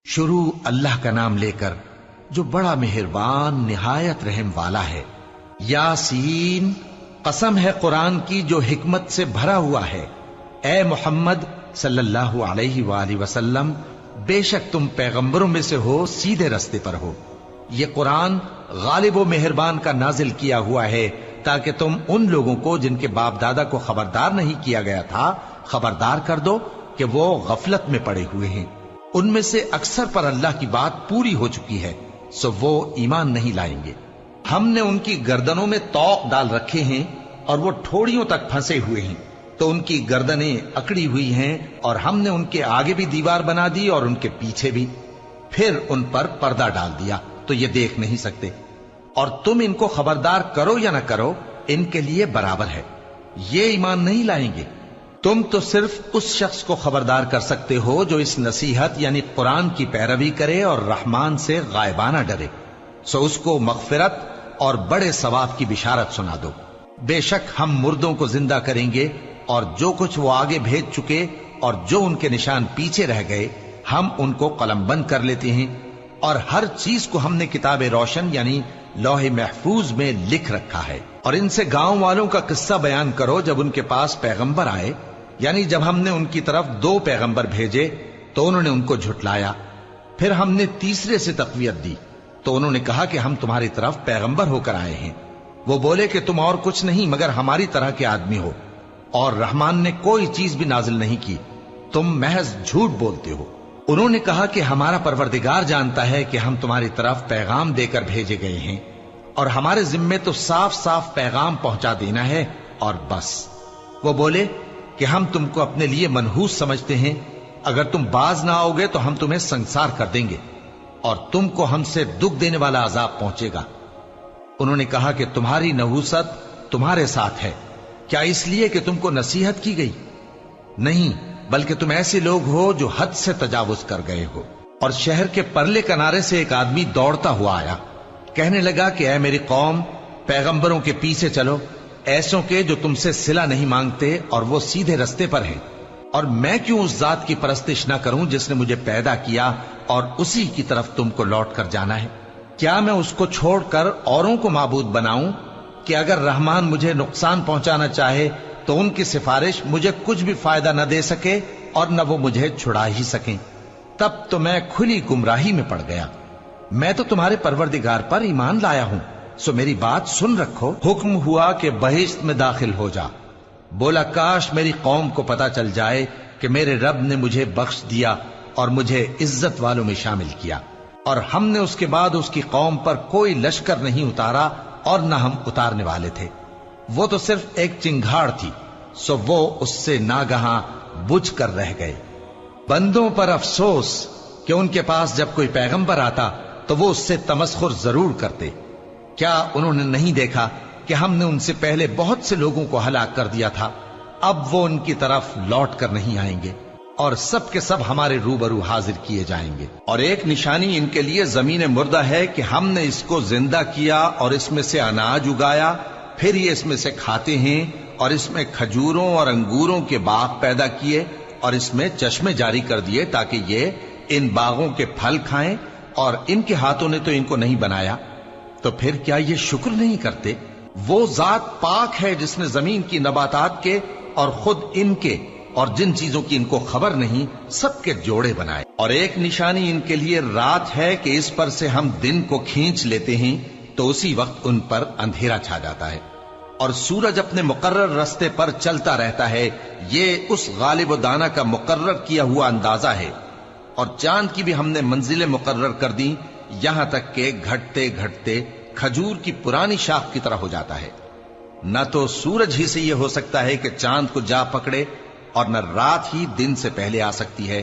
شروع اللہ کا نام لے کر جو بڑا مہربان نہایت رحم والا ہے۔ یاسین، قسم ہے قرآن کی جو حکمت سے بھرا ہوا ہے۔ اے محمد صلی اللہ علیہ وآلہ وسلم، بے شک تم پیغمبروں میں سے ہو، سیدھے رستے پر ہو۔ یہ قرآن غالب و مہربان کا نازل کیا ہوا ہے تاکہ تم ان لوگوں کو جن کے باپ دادا کو خبردار نہیں کیا گیا تھا خبردار کر دو کہ وہ غفلت میں پڑے ہوئے ہیں۔ ان میں سے اکثر پر اللہ کی بات پوری ہو چکی ہے، سو وہ ایمان نہیں لائیں گے۔ ہم نے ان کی گردنوں میں طوق ڈال رکھے ہیں اور وہ ٹھوڑیوں تک پھنسے ہوئے ہیں، تو ان کی گردنیں اکڑی ہوئی ہیں، اور ہم نے ان کے آگے بھی دیوار بنا دی اور ان کے پیچھے بھی، پھر ان پر پردہ ڈال دیا تو یہ دیکھ نہیں سکتے۔ اور تم ان کو خبردار کرو یا نہ کرو، ان کے لیے برابر ہے، یہ ایمان نہیں لائیں گے۔ تم تو صرف اس شخص کو خبردار کر سکتے ہو جو اس نصیحت یعنی قرآن کی پیروی کرے اور رحمان سے غائبانہ ڈرے، سو اس کو مغفرت اور بڑے ثواب کی بشارت سنا دو۔ بے شک ہم مردوں کو زندہ کریں گے، اور جو کچھ وہ آگے بھیج چکے اور جو ان کے نشان پیچھے رہ گئے ہم ان کو قلم بند کر لیتے ہیں، اور ہر چیز کو ہم نے کتاب روشن یعنی لوح محفوظ میں لکھ رکھا ہے۔ اور ان سے گاؤں والوں کا قصہ بیان کرو جب ان کے پاس پیغمبر آئے، یعنی جب ہم نے ان کی طرف 2 پیغمبر بھیجے تو انہوں نے ان کو جھٹلایا، پھر ہم نے تیسرے سے تقویت دی تو انہوں نے کہا کہ ہم تمہاری طرف پیغمبر ہو کر آئے ہیں۔ وہ بولے کہ تم اور کچھ نہیں مگر ہماری طرح کے آدمی ہو، اور رحمان نے کوئی چیز بھی نازل نہیں کی، تم محض جھوٹ بولتے ہو۔ انہوں نے کہا کہ ہمارا پروردگار جانتا ہے کہ ہم تمہاری طرف پیغام دے کر بھیجے گئے ہیں، اور ہمارے ذمے تو صاف صاف پیغام پہنچا دینا ہے اور بس۔ وہ بولے کہ ہم تم کو اپنے لیے منحوس سمجھتے ہیں، اگر تم باز نہ آؤ گے تو ہم تمہیں سنسار کر دیں گے اور تم کو ہم سے دکھ دینے والا عذاب پہنچے گا۔ انہوں نے کہا کہ تمہاری نحوست تمہارے ساتھ ہے، کیا اس لیے کہ تم کو نصیحت کی گئی؟ نہیں، بلکہ تم ایسے لوگ ہو جو حد سے تجاوز کر گئے ہو۔ اور شہر کے پرلے کنارے سے ایک آدمی دوڑتا ہوا آیا، کہنے لگا کہ اے میری قوم، پیغمبروں کے پیچھے چلو، ایسوں کے جو تم سے صلہ نہیں مانگتے اور وہ سیدھے رستے پر ہیں۔ اور میں کیوں اس ذات کی پرستش نہ کروں جس نے مجھے پیدا کیا اور اسی کی طرف تم کو لوٹ کر جانا ہے؟ کیا میں اس کو چھوڑ کر اوروں کو معبود بناؤں کہ اگر رحمان مجھے نقصان پہنچانا چاہے تو ان کی سفارش مجھے کچھ بھی فائدہ نہ دے سکے اور نہ وہ مجھے چھڑا ہی سکیں؟ تب تو میں کھلی گمراہی میں پڑ گیا۔ میں تو تمہارے پروردگار پر ایمان لایا ہوں، سو میری بات سن رکھو۔ حکم ہوا کہ بہشت میں داخل ہو جا۔ بولا کاش میری قوم کو پتا چل جائے کہ میرے رب نے مجھے بخش دیا اور مجھے عزت والوں میں شامل کیا، اور ہم نے اس کے بعد اس کی قوم پر کوئی لشکر نہیں اتارا اور نہ ہم اتارنے والے تھے۔ وہ تو صرف ایک چنگھاڑ تھی، سو وہ اس سے ناگہاں بجھ کر رہ گئے۔ بندوں پر افسوس کہ ان کے پاس جب کوئی پیغمبر آتا تو وہ اس سے تمسخر ضرور کرتے۔ کیا انہوں نے نہیں دیکھا کہ ہم نے ان سے پہلے بہت سے لوگوں کو ہلاک کر دیا تھا؟ اب وہ ان کی طرف لوٹ کر نہیں آئیں گے، اور سب کے سب ہمارے روبرو حاضر کیے جائیں گے۔ اور ایک نشانی ان کے لیے زمین مردہ ہے کہ ہم نے اس کو زندہ کیا اور اس میں سے اناج اگایا، پھر یہ اس میں سے کھاتے ہیں، اور اس میں کھجوروں اور انگوروں کے باغ پیدا کیے اور اس میں چشمے جاری کر دیے تاکہ یہ ان باغوں کے پھل کھائیں، اور ان کے ہاتھوں نے تو ان کو نہیں بنایا، تو پھر کیا یہ شکر نہیں کرتے؟ وہ ذات پاک ہے جس نے زمین کی نباتات کے اور خود ان کے اور جن چیزوں کی ان کو خبر نہیں سب کے جوڑے بنائے۔ اور ایک نشانی ان کے لیے رات ہے کہ اس پر سے ہم دن کو کھینچ لیتے ہیں تو اسی وقت ان پر اندھیرا چھا جاتا ہے، اور سورج اپنے مقرر رستے پر چلتا رہتا ہے، یہ اس غالب و دانا کا مقرر کیا ہوا اندازہ ہے۔ اور چاند کی بھی ہم نے منزلیں مقرر کر دی، یہاں تک کہ گھٹتے گھٹتے کھجور کی پرانی شاخ کی طرح ہو جاتا ہے۔ نہ تو سورج ہی سے یہ ہو سکتا ہے کہ چاند کو جا پکڑے، اور نہ رات ہی دن سے پہلے آ سکتی ہے،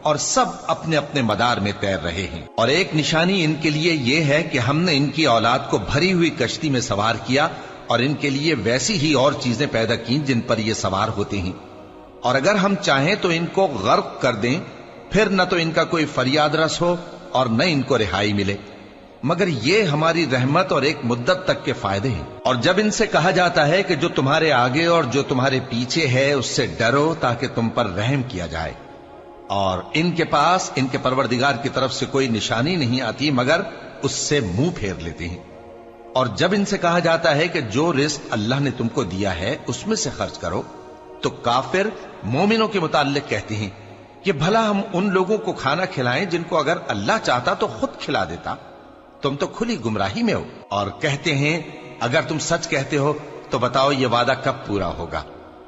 اور سب اپنے اپنے مدار میں تیر رہے ہیں۔ اور ایک نشانی ان کے لیے یہ ہے کہ ہم نے ان کی اولاد کو بھری ہوئی کشتی میں سوار کیا، اور ان کے لیے ویسی ہی اور چیزیں پیدا کی جن پر یہ سوار ہوتے ہیں، اور اگر ہم چاہیں تو ان کو غرق کر دیں، پھر نہ تو ان کا کوئی فریاد رس ہو اور نہ ان کو رہائی ملے، مگر یہ ہماری رحمت اور ایک مدت تک کے فائدے ہیں۔ اور جب ان سے کہا جاتا ہے کہ جو تمہارے آگے اور جو تمہارے پیچھے ہے اس سے ڈرو تاکہ تم پر رحم کیا جائے، اور ان کے پاس ان کے پروردگار کی طرف سے کوئی نشانی نہیں آتی مگر اس سے منہ پھیر لیتے ہیں۔ اور جب ان سے کہا جاتا ہے کہ جو رزق اللہ نے تم کو دیا ہے اس میں سے خرچ کرو، تو کافر مومنوں کے متعلق کہتے ہیں کہ بھلا ہم ان لوگوں کو کھانا کھلائیں جن کو اگر اللہ چاہتا تو خود کھلا دیتا، تم تو کھلی گمراہی میں ہو۔ اور کہتے ہیں اگر تم سچ کہتے ہو تو بتاؤ یہ وعدہ کب پورا ہوگا؟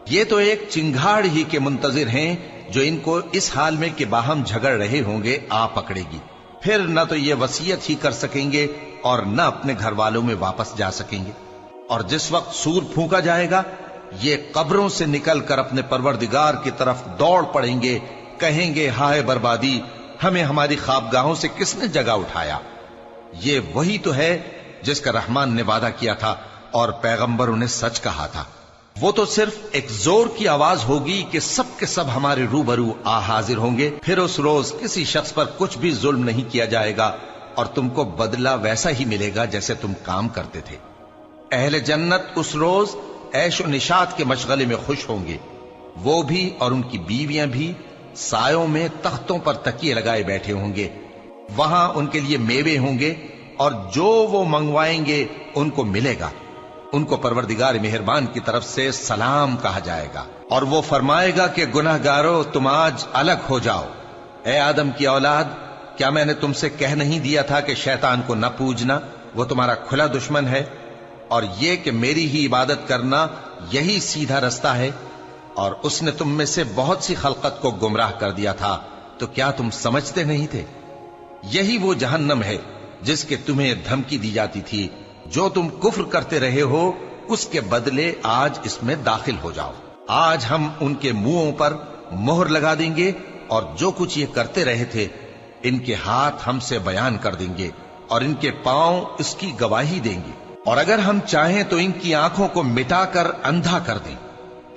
یہ تو ایک چنگھاڑ ہی کے منتظر ہیں جو ان کو اس حال میں کہ باہم جھگڑ رہے ہوں گے آ پکڑے گی، پھر نہ تو یہ وصیت ہی کر سکیں گے اور نہ اپنے گھر والوں میں واپس جا سکیں گے۔ اور جس وقت سور پھونکا جائے گا یہ قبروں سے نکل کر اپنے پروردگار کی طرف دوڑ پڑیں گے، کہیں گے ہائے بربادی، ہمیں ہماری خوابگاہوں سے کس نے جگہ اٹھایا۔ یہ وہی تو ہے جس کا رحمان نے وعدہ کیا تھا اور پیغمبروں نے سچ کہا تھا۔ وہ تو صرف ایک زور کی آواز ہوگی کہ سب کے سب ہمارے روبرو آ حاضر ہوں گے، پھر اس روز کسی شخص پر کچھ بھی ظلم نہیں کیا جائے گا اور تم کو بدلہ ویسا ہی ملے گا جیسے تم کام کرتے تھے۔ اہل جنت اس روز عیش و نشاط کے مشغلے میں خوش ہوں گے، وہ بھی اور ان کی بیویاں بھی سایوں میں تختوں پر تکیے لگائے بیٹھے ہوں گے، وہاں ان کے لیے میوے ہوں گے اور جو وہ منگوائیں گے ان کو ملے گا۔ ان کو پروردگار مہربان کی طرف سے سلام کہا جائے گا، اور وہ فرمائے گا کہ گناہ گارو تم آج الگ ہو جاؤ۔ اے آدم کی اولاد، کیا میں نے تم سے کہہ نہیں دیا تھا کہ شیطان کو نہ پوجنا، وہ تمہارا کھلا دشمن ہے، اور یہ کہ میری ہی عبادت کرنا یہی سیدھا رستہ ہے؟ اور اس نے تم میں سے بہت سی خلقت کو گمراہ کر دیا تھا، تو کیا تم سمجھتے نہیں تھے؟ یہی وہ جہنم ہے جس کے تمہیں دھمکی دی جاتی تھی، جو تم کفر کرتے رہے ہو اس کے بدلے آج اس میں داخل ہو جاؤ۔ آج ہم ان کے منہوں پر مہر لگا دیں گے اور جو کچھ یہ کرتے رہے تھے ان کے ہاتھ ہم سے بیان کر دیں گے اور ان کے پاؤں اس کی گواہی دیں گے، اور اگر ہم چاہیں تو ان کی آنکھوں کو مٹا کر اندھا کر دیں،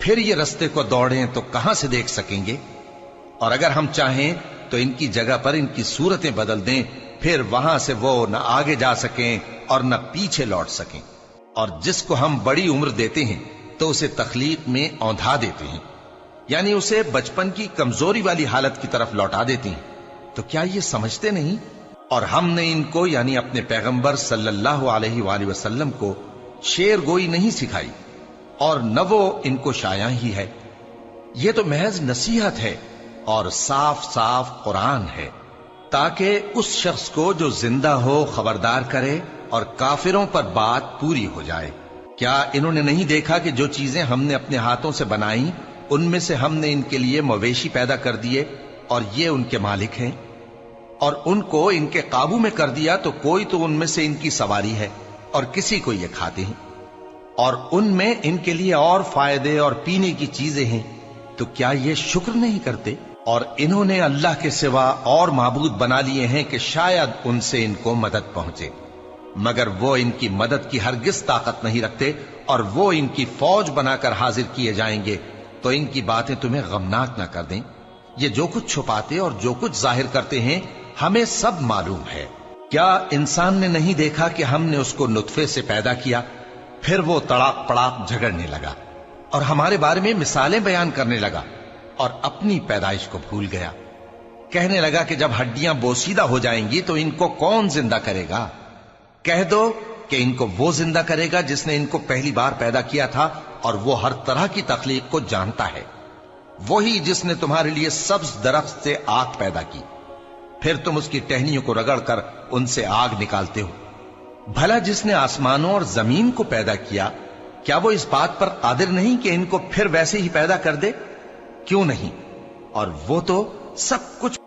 پھر یہ رستے کو دوڑیں تو کہاں سے دیکھ سکیں گے؟ اور اگر ہم چاہیں تو ان کی جگہ پر ان کی صورتیں بدل دیں، پھر وہاں سے وہ نہ آگے جا سکیں اور نہ پیچھے لوٹ سکیں۔ اور جس کو ہم بڑی عمر دیتے ہیں تو اسے تخلیق میں اوندھا دیتے ہیں، یعنی اسے بچپن کی کمزوری والی حالت کی طرف لوٹا دیتے ہیں۔ تو کیا یہ سمجھتے نہیں؟ اور ہم نے ان کو یعنی اپنے پیغمبر صلی اللہ علیہ وآلہ وسلم کو شعر گوئی نہیں سکھائی، اور نہ وہ ان کو شایع ہی ہے، یہ تو محض نصیحت ہے اور صاف صاف قرآن ہے، تاکہ اس شخص کو جو زندہ ہو خبردار کرے اور کافروں پر بات پوری ہو جائے۔ کیا انہوں نے نہیں دیکھا کہ جو چیزیں ہم نے اپنے ہاتھوں سے بنائیں ان میں سے ہم نے ان کے لیے مویشی پیدا کر دیے اور یہ ان کے مالک ہیں، اور ان کو ان کے قابو میں کر دیا تو کوئی تو ان میں سے ان کی سواری ہے اور کسی کو یہ کھاتے ہیں، اور ان میں ان کے لیے اور فائدے اور پینے کی چیزیں ہیں، تو کیا یہ شکر نہیں کرتے؟ اور انہوں نے اللہ کے سوا اور معبود بنا لیے ہیں کہ شاید ان سے ان کو مدد پہنچے، مگر وہ ان کی مدد کی ہرگز طاقت نہیں رکھتے، اور وہ ان کی فوج بنا کر حاضر کیے جائیں گے تو ان کی باتیں تمہیں غمناک نہ کر دیں۔ یہ جو کچھ چھپاتے اور جو کچھ ظاہر کرتے ہیں ہمیں سب معلوم ہے۔ کیا انسان نے نہیں دیکھا کہ ہم نے اس کو نطفے سے پیدا کیا، پھر وہ تڑاک پڑاک جھگڑنے لگا اور ہمارے بارے میں مثالیں بیان کرنے لگا اور اپنی پیدائش کو بھول گیا، کہنے لگا کہ جب ہڈیاں بوسیدہ ہو جائیں گی تو ان کو کون زندہ کرے گا؟ کہہ دو کہ ان کو وہ زندہ کرے گا جس نے ان کو پہلی بار پیدا کیا تھا، اور وہ ہر طرح کی تخلیق کو جانتا ہے، وہی جس نے تمہارے لیے سبز درخت سے آگ پیدا کی، پھر تم اس کی ٹہنیوں کو رگڑ کر ان سے آگ نکالتے ہو۔ بھلا جس نے آسمانوں اور زمین کو پیدا کیا، کیا وہ اس بات پر قادر نہیں کہ ان کو پھر ویسے ہی پیدا کر دے؟ کیوں نہیں؟ اور وہ تو سب کچھ